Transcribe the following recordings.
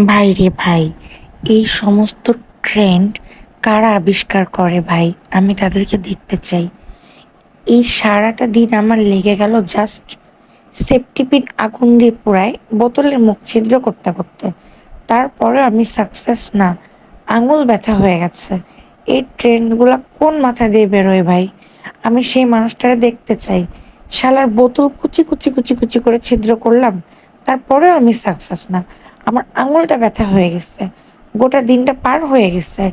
ভাই রে ভাই, এই সমস্ত ট্রেন্ড কারা আবিষ্কার করে ভাই? আমি তাদেরকে দেখতে চাই। এই সারাটা দিন আমার লেগে গেল জাস্ট সেফটি পিন আগুন দিয়ে পোড়ায় বোতলের মুখ ছিদ্র করতে করতে। তারপরে আমি সাকসেস না, আঙুল ব্যথা হয়ে গেছে। এই ট্রেন্ডগুলা কোন মাথা দিয়ে বেরোয় ভাই? আমি সেই মানুষটারে দেখতে চাই। শালার বোতল কুচি কুচি কুচি কুচি করে ছিদ্র করলাম, তারপরেও আমি সাকসেস না। আমার আঙুলটা ব্যথা হয়ে গেছে, গোটা দিনটা পার হয়ে গেছে।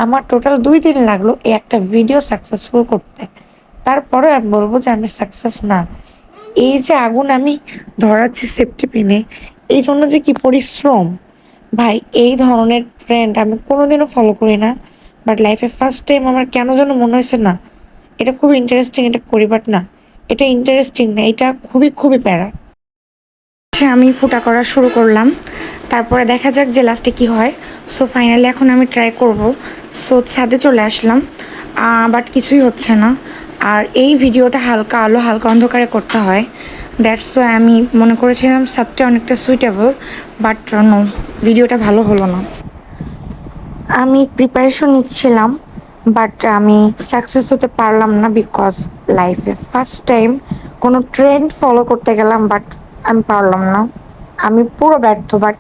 আমার টোটাল 2 দিন লাগলো এই একটা ভিডিও সাকসেসফুল করতে। তারপরে আমি বলবো যে আমি সাকসেস না। এই যে আগুন আমি ধরাচ্ছি সেফটি পিনে, এই জন্য যে কি পরিশ্রম ভাই! এই ধরনের ট্রেন্ড আমি কোনোদিনও ফলো করি না, বাট লাইফে ফার্স্ট টাইম আমার কেন যেন মনে হয়েছে না, এটা খুব ইন্টারেস্টিং, এটা করি। বাট না, এটা ইন্টারেস্টিং না, এটা খুবই খুবই প্যারা। আচ্ছা, আমি ফুটা করা শুরু করলাম, তারপরে দেখা যাক যে লাস্টে কি হয়। সো ফাইনালি এখন আমি ট্রাই করব। সো ছাদে চলে আসলাম, বাট কিছুই হচ্ছে না। আর এই ভিডিওটা হালকা আলো হালকা অন্ধকারে করতে হয়, দ্যাটস ওয়াই আমি মনে করেছিলাম ছাদটা অনেকটা সুইটেবল, বাট নো, ভিডিওটা ভালো হলো না। আমি প্রিপারেশন নিচ্ছিলাম, বাট আমি সাকসেস হতে পারলাম না, বিকজ লাইফে ফার্স্ট টাইম কোনো ট্রেন্ড ফলো করতে গেলাম, বাট আমি পারলাম না। আমি পুরো ব্যর্থ। বাট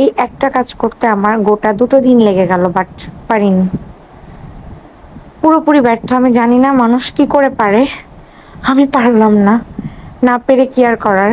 এই একটা কাজ করতে আমার গোটা 2 দিন লেগে গেল, বাট পারিনি। পুরোপুরি ব্যর্থ। আমি জানি না মানুষ কি করে পারে, আমি পারলাম না। না পেরে কি আর করার।